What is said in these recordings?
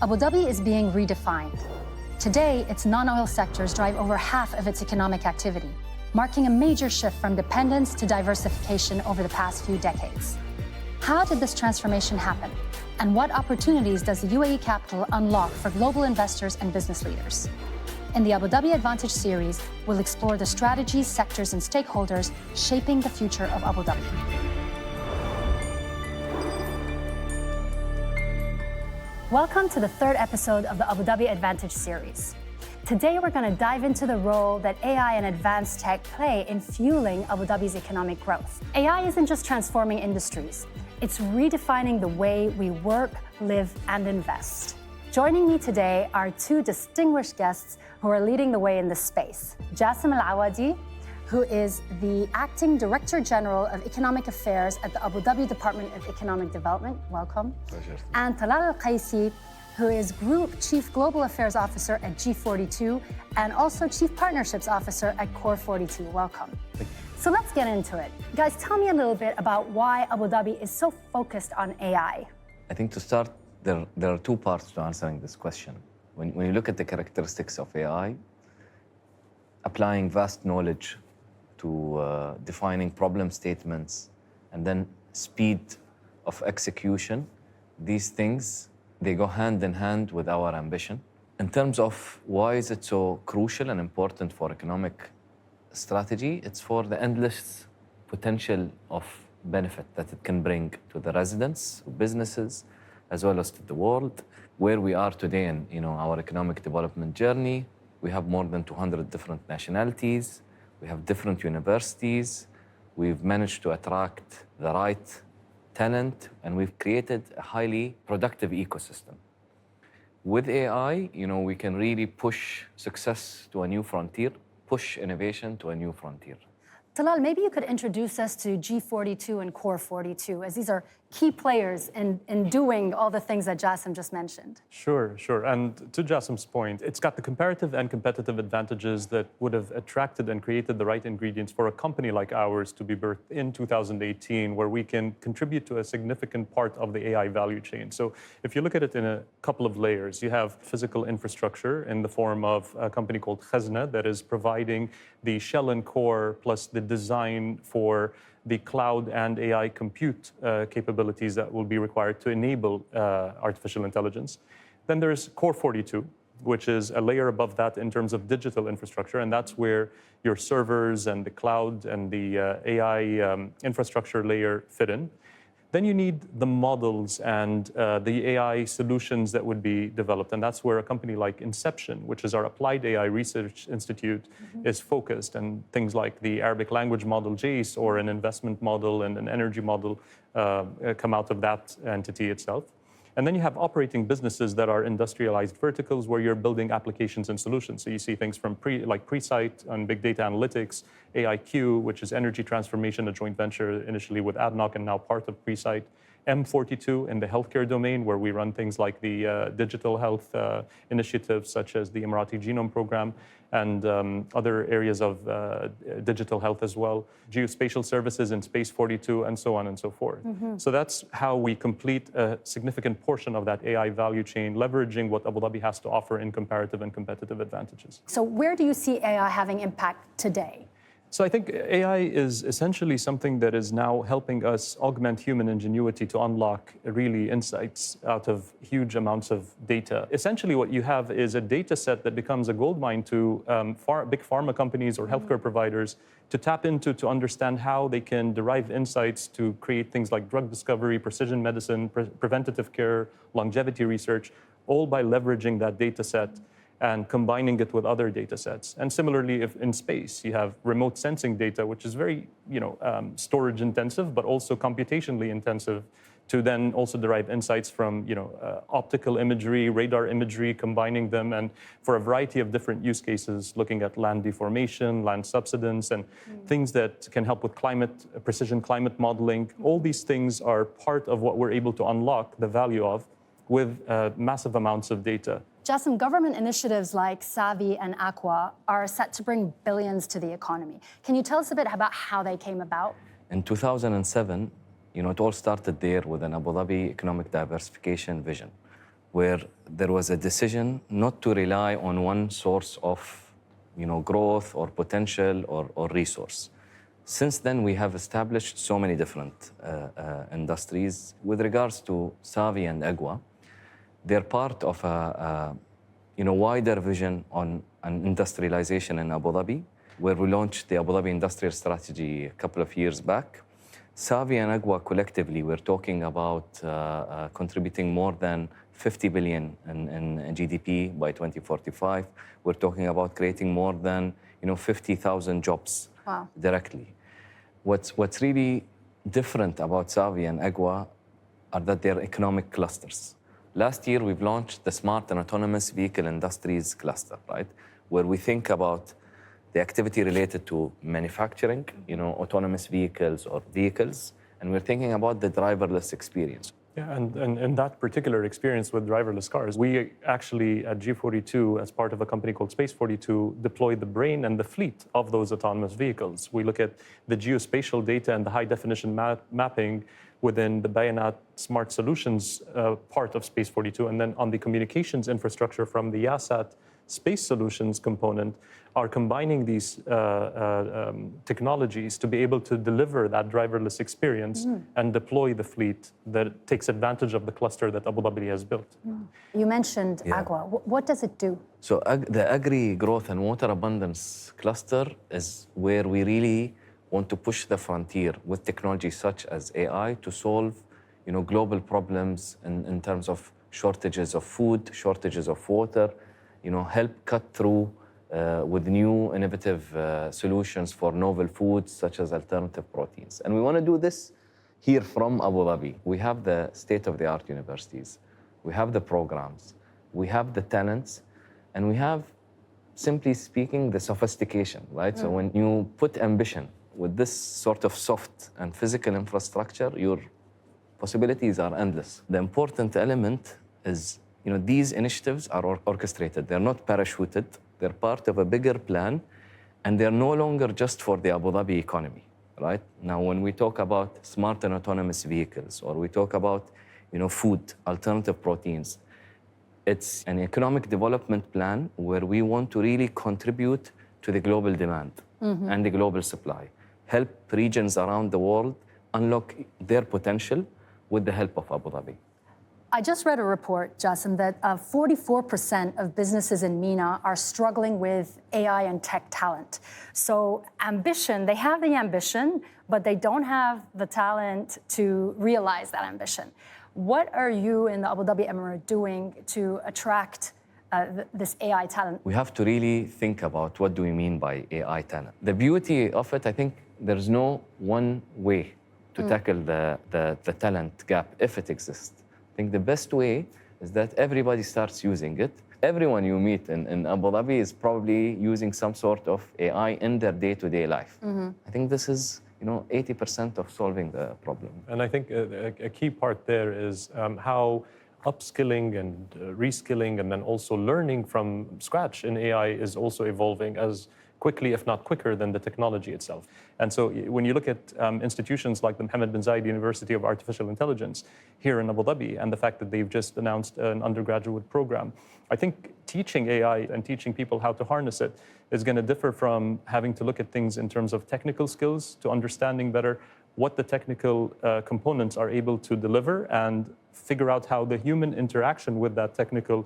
Abu Dhabi is being redefined. Today, its non-oil sectors drive over half of its economic activity, marking a major shift from dependence to diversification over the past few decades. How did this transformation happen? And what opportunities does the UAE capital unlock for global investors and business leaders? In the Abu Dhabi Advantage series, we'll explore the strategies, sectors, and stakeholders shaping the future of Abu Dhabi. Welcome to the third episode of the Abu Dhabi Advantage series. Today, we're going to dive into the role that AI and advanced tech play in fueling Abu Dhabi's economic growth. AI isn't just transforming industries, it's redefining the way we work, live, and invest. Joining me today are two distinguished guests who are leading the way in this space. Jasem Awadhi, who is the Acting Director General of Economic Affairs at the Abu Dhabi Department of Economic Development. Welcome. Pleasure. And Talal Kaissi, who is Group Chief Global Affairs Officer at G42 and also Chief Partnerships Officer at Core 42. Welcome. So let's get into it. Guys, tell me a little bit about why Abu Dhabi is so focused on AI. I think to start, there are two parts to answering this question. When you look at the characteristics of AI, applying vast knowledge to defining problem statements and then speed of execution, these things, they go hand in hand with our ambition. In terms of why is it so crucial and important for economic strategy, it's for the endless potential of benefit that it can bring to the residents, businesses, as well as to the world. Where we are today in our economic development journey, we have more than 200 different nationalities. We have different universities. We've managed to attract the right talent, and we've created a highly productive ecosystem. With AI, we can really push success to a new frontier, push innovation to a new frontier. Talal, maybe you could introduce us to G42 and Core 42, as these are key players in doing all the things that Jasem just mentioned. Sure. And to Jasem's point, it's got the comparative and competitive advantages that would have attracted and created the right ingredients for a company like ours to be birthed in 2018, where we can contribute to a significant part of the AI value chain. So if you look at it in a couple of layers, you have physical infrastructure in the form of a company called Khazna that is providing the shell and core plus the design for the cloud and AI compute capabilities that will be required to enable artificial intelligence. Then there's Core 42, which is a layer above that in terms of digital infrastructure, and that's where your servers and the cloud and the AI infrastructure layer fit in. Then you need the models and the AI solutions that would be developed. And that's where a company like Inception, which is our applied AI research institute, is focused. And things like the Arabic language model, JACE, or an investment model and an energy model come out of that entity itself. And then you have operating businesses that are industrialized verticals where you're building applications and solutions. So you see things from Presight on big data analytics, AIQ, which is energy transformation, a joint venture initially with ADNOC and now part of Presight, M42 in the healthcare domain, where we run things like the digital health initiatives such as the Emirati Genome Program and other areas of digital health as well, geospatial services in Space 42, and so on and so forth. So that's how we complete a significant portion of that AI value chain, leveraging what Abu Dhabi has to offer in comparative and competitive advantages. So where do you see AI having impact today? So I think AI is essentially something that is now helping us augment human ingenuity to unlock really insights out of huge amounts of data. Essentially what you have is a data set that becomes a goldmine to big pharma companies or healthcare providers to tap into to understand how they can derive insights to create things like drug discovery, precision medicine, preventative care, longevity research, all by leveraging that data set and combining it with other data sets. And similarly, if in space, you have remote sensing data, which is very storage intensive, but also computationally intensive, to then also derive insights from optical imagery, radar imagery, combining them, and for a variety of different use cases, looking at land deformation, land subsidence, and things that can help with precision climate modeling. All these things are part of what we're able to unlock the value of with massive amounts of data. Jasem, government initiatives like Savvy and Aqua are set to bring billions to the economy. Can you tell us a bit about how they came about? In 2007, it all started there with an Abu Dhabi economic diversification vision, where there was a decision not to rely on one source of growth or potential or resource. Since then, we have established so many different industries. With regards to Savi and Agwa, they're part of a wider vision on an industrialization in Abu Dhabi, where we launched the Abu Dhabi Industrial Strategy a couple of years back. Savi and Agwa collectively, we're talking about contributing more than 50 billion in GDP by 2045. We're talking about creating more than 50,000 jobs directly. What's really different about Savi and Agwa are that they're economic clusters. Last year, we've launched the Smart and Autonomous Vehicle Industries Cluster, right? Where we think about the activity related to manufacturing, autonomous vehicles or vehicles, and we're thinking about the driverless experience. Yeah, and in that particular experience with driverless cars, we actually at G42, as part of a company called Space 42, deployed the brain and the fleet of those autonomous vehicles. We look at the geospatial data and the high-definition mapping within the Bayanat Smart Solutions part of Space 42, and then on the communications infrastructure from the YASAT Space Solutions component, are combining these technologies to be able to deliver that driverless experience and deploy the fleet that takes advantage of the cluster that Abu Dhabi has built. You mentioned Agwa. What does it do? So the Agri Growth and Water Abundance Cluster is where we really want to push the frontier with technologies such as AI to solve global problems in terms of shortages of food, shortages of water, help cut through with new innovative solutions for novel foods such as alternative proteins. And we want to do this here from Abu Dhabi. We have the state-of-the-art universities, we have the programs, we have the talents, and we have, simply speaking, the sophistication, right? So when you put ambition with this sort of soft and physical infrastructure, your possibilities are endless. The important element is these initiatives are orchestrated. They're not parachuted. They're part of a bigger plan, and they're no longer just for the Abu Dhabi economy, right? Now, when we talk about smart and autonomous vehicles, or we talk about, food, alternative proteins, it's an economic development plan where we want to really contribute to the global demand and the global supply, help regions around the world unlock their potential with the help of Abu Dhabi. I just read a report, Jasem, that 44% of businesses in MENA are struggling with AI and tech talent. So ambition, they have the ambition, but they don't have the talent to realize that ambition. What are you in the Abu Dhabi Emirate doing to attract this AI talent? We have to really think about what do we mean by AI talent. The beauty of it, I think there's no one way to tackle the talent gap if it exists. I think the best way is that everybody starts using it. Everyone you meet in Abu Dhabi is probably using some sort of AI in their day-to-day life. I think this is 80% of solving the problem. And I think a key part there is how upskilling and reskilling and then also learning from scratch in AI is also evolving as quickly, if not quicker, than the technology itself. And so when you look at institutions like the Mohammed bin Zayed University of Artificial Intelligence here in Abu Dhabi and the fact that they've just announced an undergraduate program, I think teaching AI and teaching people how to harness it is going to differ from having to look at things in terms of technical skills to understanding better what the technical components are able to deliver and figure out how the human interaction with that technical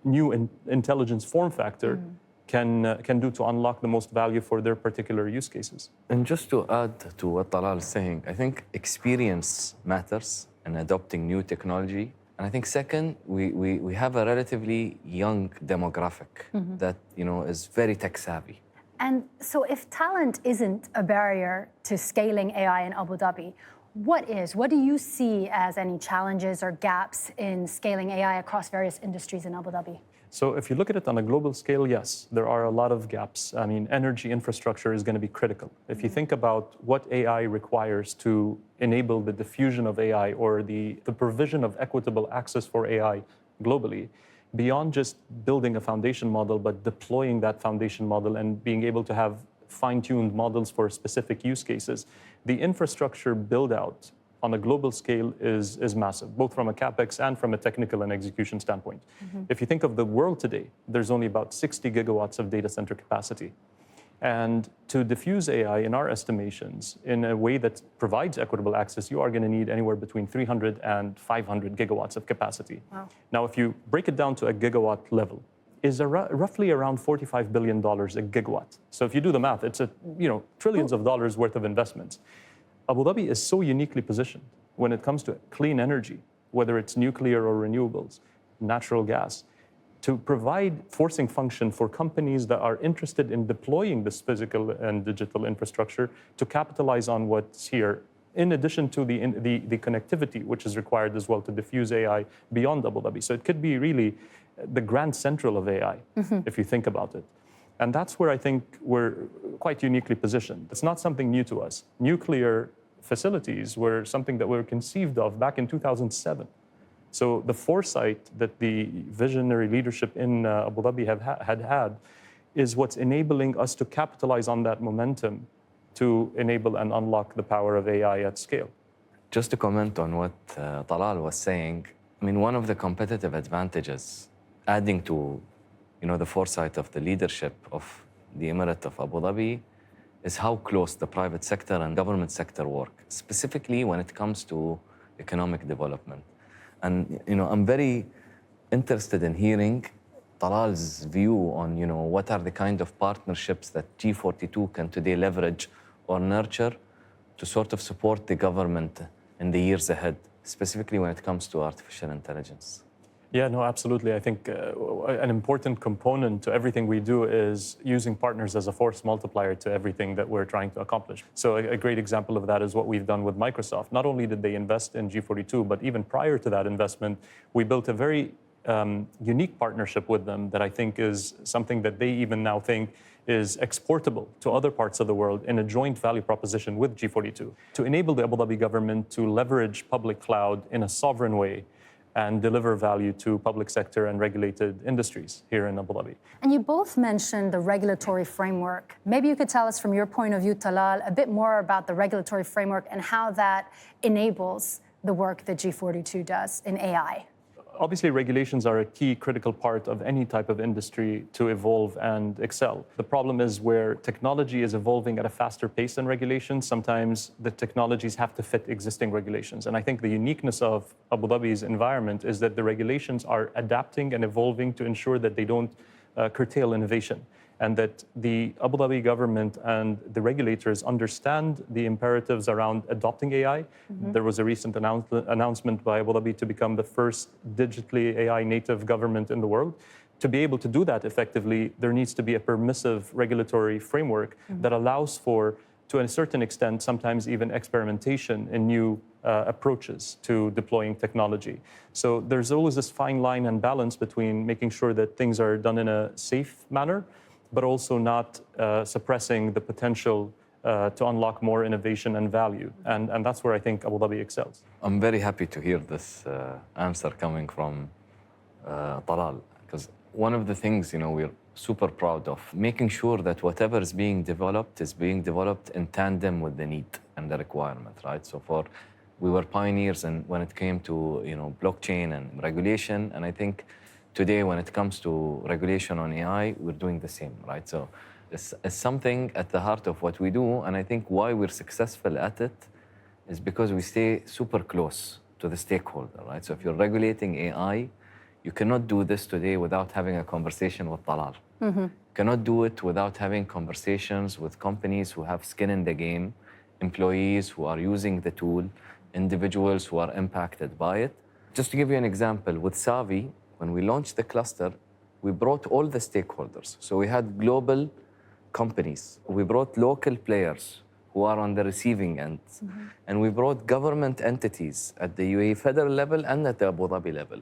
new intelligence form factor can do to unlock the most value for their particular use cases. And just to add to what Talal is saying, I think experience matters in adopting new technology. And I think second, we have a relatively young demographic that is very tech savvy. And so if talent isn't a barrier to scaling AI in Abu Dhabi, what is? What do you see as any challenges or gaps in scaling AI across various industries in Abu Dhabi? So if you look at it on a global scale, yes, there are a lot of gaps. I mean, energy infrastructure is going to be critical. If you think about what AI requires to enable the diffusion of AI or the provision of equitable access for AI globally, beyond just building a foundation model, but deploying that foundation model and being able to have fine-tuned models for specific use cases, the infrastructure build-out on a global scale is massive, both from a CapEx and from a technical and execution standpoint. If you think of the world today, there's only about 60 gigawatts of data center capacity. And to diffuse AI, in our estimations, in a way that provides equitable access, you are going to need anywhere between 300 and 500 gigawatts of capacity. Wow. Now, if you break it down to a gigawatt level, is roughly around $45 billion a gigawatt. So if you do the math, it's trillions of dollars worth of investments. Abu Dhabi is so uniquely positioned when it comes to clean energy, whether it's nuclear or renewables, natural gas, to provide forcing function for companies that are interested in deploying this physical and digital infrastructure to capitalize on what's here, in addition to the connectivity, which is required as well to diffuse AI beyond Abu Dhabi. So it could be really the grand central of AI, if you think about it. And that's where I think we're quite uniquely positioned. It's not something new to us. Nuclear facilities were something that were conceived of back in 2007. So the foresight that the visionary leadership in Abu Dhabi had is what's enabling us to capitalize on that momentum to enable and unlock the power of AI at scale. Just to comment on what Talal was saying, I mean, one of the competitive advantages, adding to the foresight of the leadership of the Emirate of Abu Dhabi, is how close the private sector and government sector work, specifically when it comes to economic development. And I'm very interested in hearing Talal's view on what are the kind of partnerships that G42 can today leverage or nurture to sort of support the government in the years ahead, specifically when it comes to artificial intelligence. Yeah, no, absolutely. I think an important component to everything we do is using partners as a force multiplier to everything that we're trying to accomplish. So a great example of that is what we've done with Microsoft. Not only did they invest in G42, but even prior to that investment, we built a very unique partnership with them that I think is something that they even now think is exportable to other parts of the world in a joint value proposition with G42 to enable the Abu Dhabi government to leverage public cloud in a sovereign way and deliver value to public sector and regulated industries here in Abu Dhabi. And you both mentioned the regulatory framework. Maybe you could tell us from your point of view, Talal, a bit more about the regulatory framework and how that enables the work that G42 does in AI. Obviously, regulations are a key critical part of any type of industry to evolve and excel. The problem is where technology is evolving at a faster pace than regulations, sometimes the technologies have to fit existing regulations. And I think the uniqueness of Abu Dhabi's environment is that the regulations are adapting and evolving to ensure that they don't curtail innovation, and that the Abu Dhabi government and the regulators understand the imperatives around adopting AI. There was a recent announcement by Abu Dhabi to become the first digitally AI native government in the world. To be able to do that effectively, there needs to be a permissive regulatory framework that allows for, to a certain extent, sometimes even experimentation in new approaches to deploying technology. So there's always this fine line and balance between making sure that things are done in a safe manner, but also not suppressing the potential to unlock more innovation and value. And that's where I think Abu Dhabi excels. I'm very happy to hear this answer coming from Talal, because one of the things we're super proud of, making sure that whatever is being developed in tandem with the need and the requirement, right? So we were pioneers when it came to blockchain and regulation, and I think today, when it comes to regulation on AI, we're doing the same, right? So it's something at the heart of what we do, and I think why we're successful at it is because we stay super close to the stakeholder, right? So if you're regulating AI, you cannot do this today without having a conversation with Talal. You cannot do it without having conversations with companies who have skin in the game, employees who are using the tool, individuals who are impacted by it. Just to give you an example, with Savi, when we launched the cluster, we brought all the stakeholders. So we had global companies. We brought local players who are on the receiving end. And we brought government entities at the UAE federal level and at the Abu Dhabi level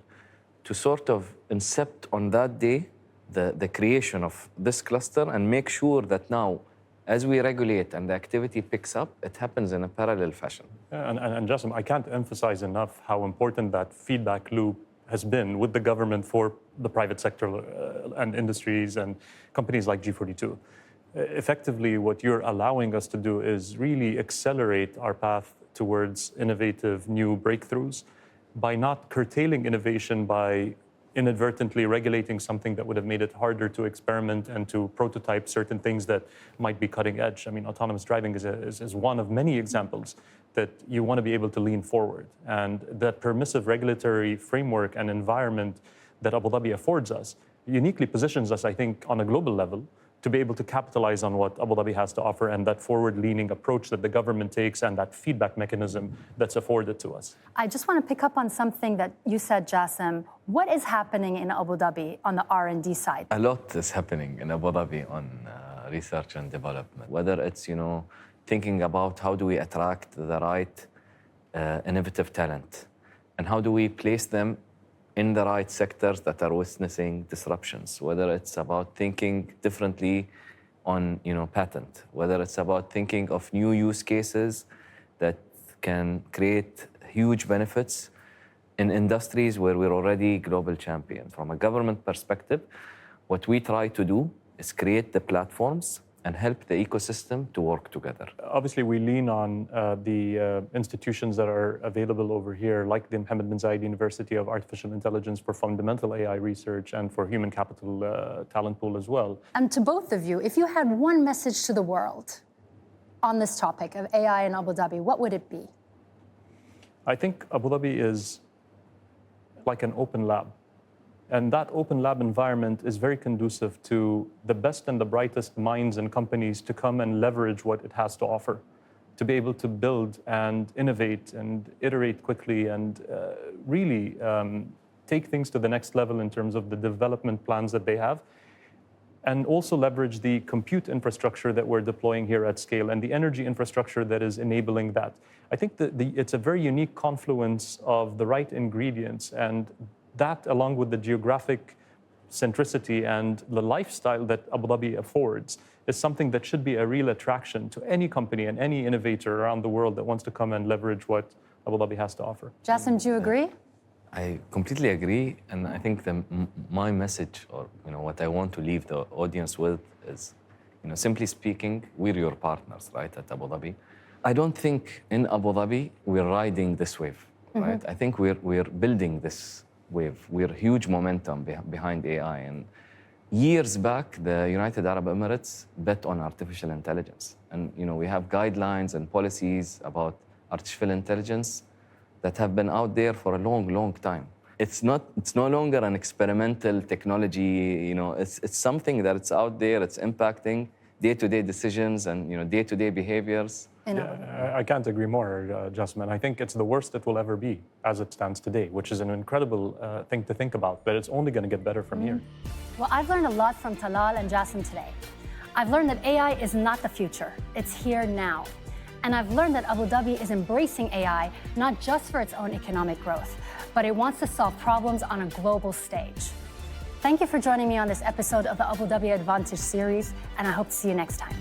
to sort of incept on that day the creation of this cluster and make sure that now, as we regulate and the activity picks up, it happens in a parallel fashion. And Jasem, I can't emphasize enough how important that feedback loop has been with the government for the private sector and industries and companies like G42. Effectively, what you're allowing us to do is really accelerate our path towards innovative new breakthroughs, by not curtailing innovation by inadvertently regulating something that would have made it harder to experiment and to prototype certain things that might be cutting edge. I mean, autonomous driving is one of many examples that you want to be able to lean forward. And that permissive regulatory framework and environment that Abu Dhabi affords us uniquely positions us, I think, on a global level to be able to capitalize on what Abu Dhabi has to offer and that forward-leaning approach that the government takes and that feedback mechanism that's afforded to us. I just want to pick up on something that you said, Jasem. What is happening in Abu Dhabi on the R&D side? A lot is happening in Abu Dhabi on research and development, whether it's, thinking about how do we attract the right innovative talent and how do we place them in the right sectors that are witnessing disruptions, whether it's about thinking differently on patent, whether it's about thinking of new use cases that can create huge benefits in industries where we're already global champion. From a government perspective, what we try to do is create the platforms and help the ecosystem to work together. Obviously, we lean on the institutions that are available over here, like the Mohammed bin Zayed University of Artificial Intelligence for fundamental AI research and for human capital talent pool as well. And to both of you, if you had one message to the world on this topic of AI in Abu Dhabi, what would it be? I think Abu Dhabi is like an open lab. And that open lab environment is very conducive to the best and the brightest minds and companies to come and leverage what it has to offer, to be able to build and innovate and iterate quickly and really take things to the next level in terms of the development plans that they have, and also leverage the compute infrastructure that we're deploying here at scale and the energy infrastructure that is enabling that. I think that it's a very unique confluence of the right ingredients, and that, along with the geographic centricity and the lifestyle that Abu Dhabi affords, is something that should be a real attraction to any company and any innovator around the world that wants to come and leverage what Abu Dhabi has to offer. Jasem, do you agree? I completely agree, and I think my message, or what I want to leave the audience with, is, simply speaking, we're your partners, right, at Abu Dhabi. I don't think in Abu Dhabi we're riding this wave, right? I think we're building this wave. We're huge momentum behind AI. And years back, the United Arab Emirates bet on artificial intelligence. And we have guidelines and policies about artificial intelligence that have been out there for a long, long time. It's no longer an experimental technology. It's something that it's out there. It's impacting day-to-day decisions and day-to-day behaviors. Yeah, I can't agree more, Jasem. I think it's the worst it will ever be as it stands today, which is an incredible thing to think about, but it's only going to get better from here. Well, I've learned a lot from Talal and Jasem today. I've learned that AI is not the future, it's here now. And I've learned that Abu Dhabi is embracing AI, not just for its own economic growth, but it wants to solve problems on a global stage. Thank you for joining me on this episode of the Abu Dhabi Advantage series, and I hope to see you next time.